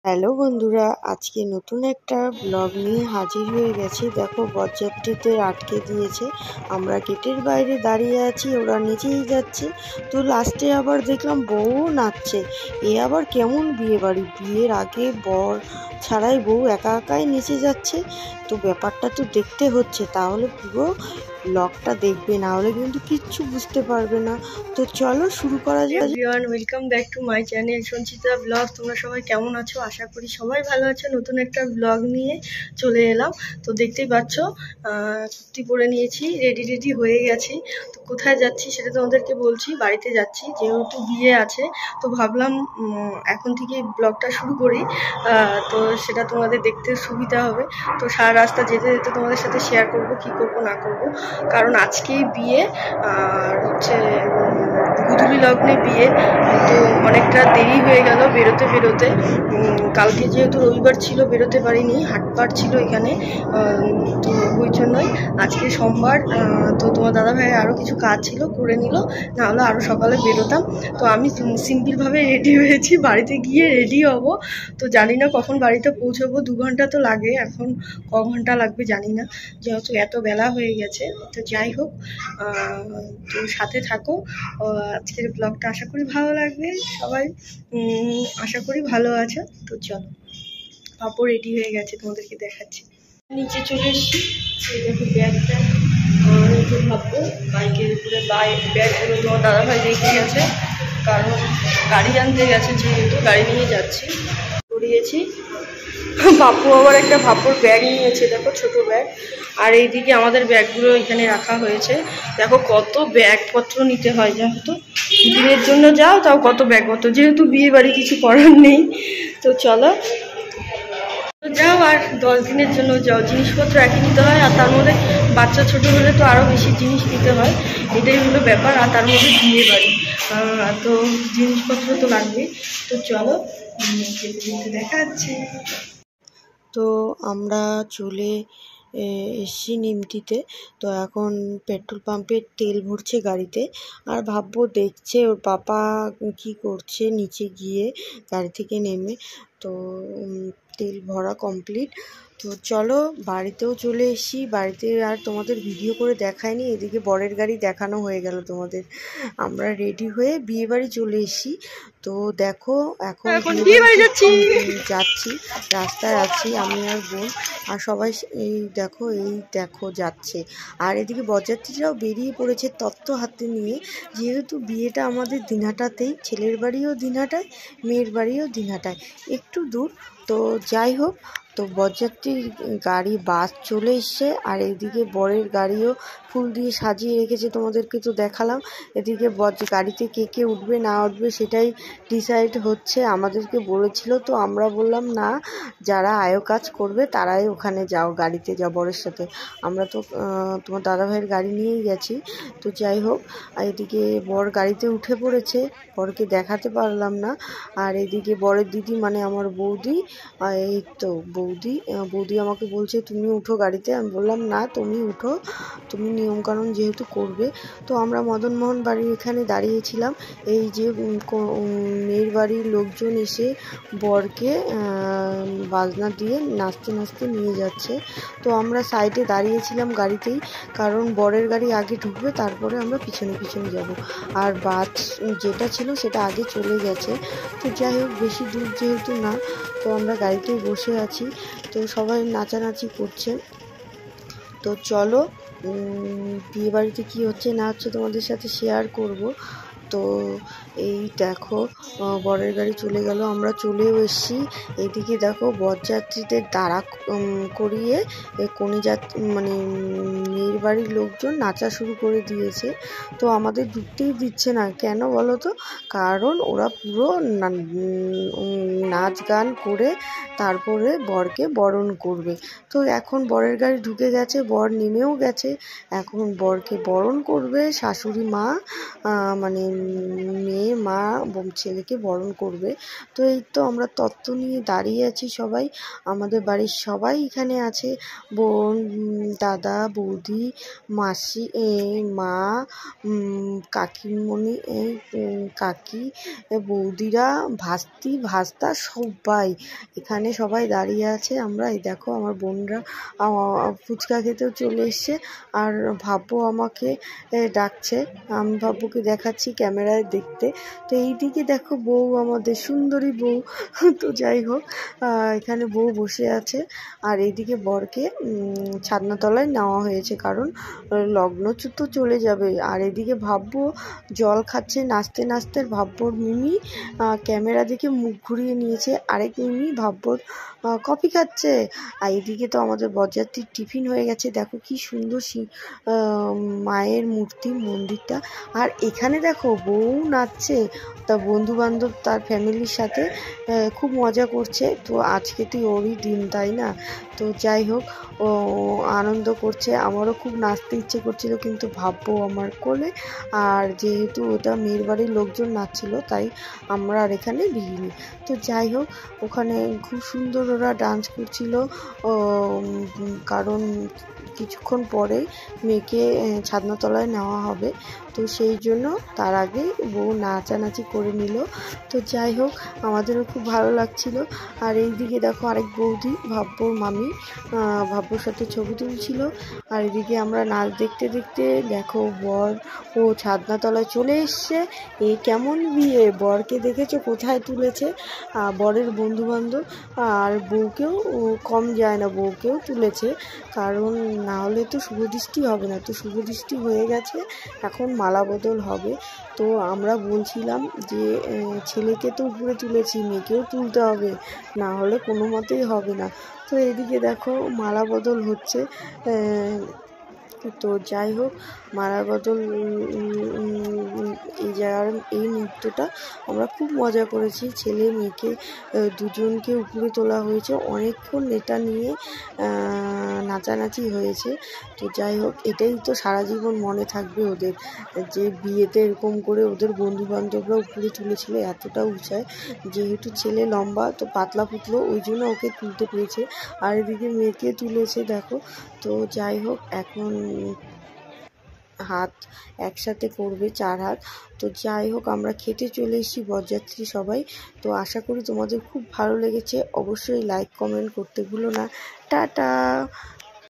Hello বন্ধুরা, আজকে নতুন একটা ব্লগ নিয়ে হাজির হয়ে গেছি। দেখো বরযাত্রীদের আটকে দিয়েছে, আমরা গেটের বাইরে দাঁড়িয়ে আছি, ওরা নিচেই যাচ্ছে। তো লাস্টে আবার দেখলাম বউ নাচছে। এ আবার কেমন বিয়ে বাড়ি, বিয়ের আগে বর ছাড়াই বউ একা একাই নিচে যাচ্ছে। তো ব্যাপারটা তো দেখতে হচ্ছে, তাহলে পুরো ব্লগটা দেখবে, না হলে কিন্তু কিচ্ছু বুঝতে পারবে না। তো চলো শুরু করা যাক। Everyone, welcome back to my channel Sanchita blog. তোমরা সবাই কেমন আছো? আশা করি সবাই ভালো আছো। নতুন একটা ব্লগ নিয়ে চলে এলাম। তো দেখতেই পাচ্ছ, কুর্তি পরে নিয়েছি, রেডি হয়ে গেছি। তো কোথায় যাচ্ছি সেটা তোমাদেরকে বলছি। বাড়িতে যাচ্ছি, যেহেতু বিয়ে আছে, তো ভাবলাম এখন থেকে ব্লগটা শুরু করি। তো সেটা তোমাদের দেখতে সুবিধা হবে। তো সারা রাস্তা যেতে যেতে তোমাদের সাথে শেয়ার করব কি করব না করব, কারণ আজকেই বিয়ে আর হচ্ছে গুধুলি লগ্নে বিয়ে। তো অনেকটা দেরি হয়ে গেল বেরোতে। কালকে যেহেতু রবিবার ছিল বেরোতে পারিনি, হাটবার ছিল এখানে। তো ওই জন্যই আজকে সোমবার। তো তোমার দাদাভাই আরও কিছু কাজ ছিল, করে নিল, না হলে আরও সকালে বেরোতাম। তো আমি সিম্পলভাবে রেডি হয়েছি, বাড়িতে গিয়ে রেডি হব। তো জানি না কখন বাড়িতে পৌঁছবো, 2 ঘন্টা তো লাগে, এখন ক ঘন্টা লাগবে জানি না, যেহেতু এত বেলা হয়ে গেছে। তো যাই হোক, তো সাথে থাকো। আজকের ব্লগটা আশা করি ভালো লাগবে। সবাই আশা করি ভালো আছো। তো চলো, পাপড় রেডি হয়ে গেছে, তোমাদেরকে দেখাচ্ছি। নিচে চলে এসেছি, এই দেখো ব্যাগটা একটু ভাববো। বাইকের উপরে ব্যাগগুলো তোমার দাদাভাই রেখে গেছে, কারণ গাড়ি আনতে গেছে, যেহেতু গাড়ি নিয়ে যাচ্ছি। করিয়েছি, পাপু আবার একটা ভাপড় ব্যাগ নিয়েছে, দেখো ছোট ব্যাগ। আর এইদিকে আমাদের ব্যাগগুলো এখানে রাখা হয়েছে। দেখো কত ব্যাগপত্র নিতে হয়, যেহেতু দিনের জন্য যাও তাও কত ব্যাগপত্র, যেহেতু বিয়ে বাড়ি কিছু করার নেই। তো চলো যাও, আর 10 দিনের জন্য যাও, জিনিসপত্র একই নিতে হয়। আর তার মধ্যে বাচ্চা ছোট হলে তো আরও বেশি জিনিস নিতে হয়, এটাই হলো ব্যাপার। আর তার মধ্যে বিয়ে বাড়ি, তো জিনিসপত্র তো লাগবেই। তো চলো যেতে দেখা যাচ্ছে। তো আমরা চলে এসছি নিমতিতে। তো এখন পেট্রোল পাম্পে তেল ভরছে গাড়িতে, আর ভাববো দেখছে ওর পাপা কি করছে নিচে গিয়ে গাড়ি থেকে নেমে। তো তেল ভরা কমপ্লিট। তো চলো বাড়িতেও চলে এসেছি। বাড়িতে আর তোমাদের ভিডিও করে দেখায়নি, এদিকে বরের গাড়ি দেখানো হয়ে গেল তোমাদের। আমরা রেডি হয়ে বিয়ে বাড়ি চলে এসেছি। তো দেখো এখন বিয়ে বাড়ি যাচ্ছি, রাস্তায় আছি আমি আর বোন, আর সবাই এই দেখো যাচ্ছে। আর এদিকে বরযাত্রীরাও বেরিয়ে পড়েছে তত্ত্ব হাতে নিয়ে, যেহেতু বিয়েটা আমাদের দিনহাটাতেই, ছেলের বাড়িও দিনহাটায়, মেয়ের বাড়িও দিনহাটায়, একটু দূর। তো যাই হোক, তো বরযাত্রীর গাড়ি বাস চলে এসছে, আর এইদিকে বরের গাড়িও ফুল দিয়ে সাজিয়ে রেখেছে, তোমাদেরকে তো দেখালাম। এদিকে গাড়িতে কে কে উঠবে না উঠবে সেটাই ডিসাইড হচ্ছে। আমাদেরকে বলেছিল, তো আমরা বললাম না, যারা আয় কাজ করবে তারাই ওখানে যাও, গাড়িতে যাও বরের সাথে। আমরা তো তোমার দাদাভাইয়ের গাড়ি নিয়েই গেছি। তো যাই হোক, এদিকে বর গাড়িতে উঠে পড়েছে, বরকে দেখাতে পারলাম না। আর এদিকে বরের দিদি মানে আমার বৌদি, এই তো বৌদি আমাকে বলছে তুমি উঠো গাড়িতে। আমি বললাম না, তুমি উঠো, তুমি নিয়মকানুন যেহেতু করবে। তো আমরা মদনমোহন বাড়ির এখানে দাঁড়িয়েছিলাম। এই যে মেয়ের বাড়ির লোকজন এসে বরকে বাজনা দিয়ে নাচতে নাচতে নিয়ে যাচ্ছে। তো আমরা সাইডে দাঁড়িয়েছিলাম গাড়িতেই, কারণ বরের গাড়ি আগে ঢুকবে, তারপরে আমরা পিছনে যাব। আর বাস যেটা ছিল সেটা আগে চলে গেছে। তো যাই হোক, বেশি দূর যেহেতু না, তো আমরা গাড়িতেই বসে আছি। তো সবাই নাচানাচি করছে। তো চলো বিয়ে বাড়িতে কী হচ্ছে না হচ্ছে তোমাদের সাথে শেয়ার করব। তো এই দেখো বরের গাড়ি চলে গেল, আমরা চলেও এসেছি। এইদিকে দেখো বরযাত্রীদের দাঁড়া করিয়ে কনে মানে মেয়ের বাড়ির লোকজন নাচা শুরু করে দিয়েছে। তো আমাদের ঢুকতেই দিচ্ছে না, কেন বলো তো? কারণ ওরা পুরো নাচ গান করে তারপরে বরকে বরণ করবে। তো এখন বরের গাড়ি ঢুকে গেছে, বর নেমেও গেছে, এখন বরকে বরণ করবে শাশুড়ি মা, মানে মেয়ে মেয়ের মা ছেলেকে বরণ করবে। তো এই তো আমরা তত্ত্ব নিয়ে দাঁড়িয়ে আছি সবাই, আমাদের বাড়ির সবাই এখানে আছে, বোন, দাদা, বৌদি, মাসি, মা, কাকিমণি, কাকি, বৌদিরা, ভাস্তি, ভাস্তা সবাই এখানে সবাই দাঁড়িয়ে আছে। আমরা এই দেখো আমার বোনরা ফুচকা খেতেও চলে এসছে, আর ভাব্বু আমাকে ডাকছে, আমি ভাব্বুকে দেখাচ্ছি ক্যামেরায় দেখতে। তো এইদিকে দেখো বউ, আমাদের সুন্দরী বউ। তো যাই হোক, এখানে বউ বসে আছে, আর এইদিকে বরকে ছাদনাতলায় নেওয়া হয়েছে, কারণ লগ্ন তো চলে যাবে। আর এদিকে ভাব্বু জল খাচ্ছে নাচতে নাচতে, ভাব্বুর মিমি ক্যামেরা দেখে মুখ ঘুরিয়ে নিয়েছে, আরেক মিমি ভাব্বুর কফি খাচ্ছে। আর এদিকে তো আমাদের বরযাত্রীর টিফিন হয়ে গেছে, দেখো কি সুন্দর মায়ের মূর্তি, মন্দিরটা। আর এখানে দেখো বউ নাচছে, তা বন্ধু বান্ধব তার ফ্যামিলির সাথে খুব মজা করছে। তো আজকে তো ওরই দিন, তাই না? তো যাই হোক, ও আনন্দ করছে, আমারও খুব নাচতে ইচ্ছে করছিল, কিন্তু ভাব্বু আমার কোলে, আর যেহেতু ওটা মেয়ের বাড়ির লোকজন নাচছিল, তাই আমরা আর এখানে বিহিনি। তো যাই হোক, ওখানে খুব সুন্দর ওরা ডান্স করছিল, কারণ কিছুক্ষণ পরেই মেয়েকে ছাদনাতলায় নেওয়া হবে, তো সেই জন্য তার আগে বউ নাচানাচি করে নিল। তো যাই হোক, আমাদেরও খুব ভালো লাগছিল। আর এইদিকে দেখো আরেক বৌদি, ভাব্বুর মামি, ভাব্বুর সাথে ছবি তুলছিল। আর এদিকে আমরা নাচ দেখতে দেখতে দেখো বর ও ছাদনাতলায় চলে এসছে। এ কেমন বিয়ে, বরকে দেখেছো কোথায় তুলেছে, বরের বন্ধু বান্ধব, আর বউকেও কম যায় না, বউকেও তুলেছে, কারণ না হলে তো শুভদৃষ্টি হবে না। তো শুভদৃষ্টি হয়ে গেছে, এখন মালা বদল হবে। তো আমরা বলছিলাম যে ছেলেকে তো উপরে তুলেছি, মেয়েকেও তুলতে হবে, না হলে কোনো মতেই হবে না। তো এদিকে দেখো মালা বদল হচ্ছে। তো যাই হোক, মালা বদল এই জায়গার এই মুহূর্তটা আমরা খুব মজা করেছি। ছেলে মেয়েকে দুজনকে উপরে তোলা হয়েছে, অনেকক্ষণ এটা নিয়ে নাচানাচি হয়েছে। তো যাই হোক, এটাই তো সারা জীবন মনে থাকবে ওদের, যে বিয়েতে এরকম করে ওদের বন্ধু বান্ধবরা উপরে তুলেছিল এতটা উঁচায়। যেহেতু ছেলে লম্বা, তো পাতলা পুতলো, ওই জন্য ওকে তুলতে পেরেছে। আর এদিকে মেয়েকে তুলেছে দেখো। তো যাই হোক, এখন হাত একসাথে করবে, 4 হাত। তো যাই হোক, আমরা খেতে চলে এসেছি বরযাত্রী সবাই। তো আশা করি তোমাদের খুব ভালো লেগেছে, অবশ্যই লাইক কমেন্ট করতে ভুলো না। টাটা।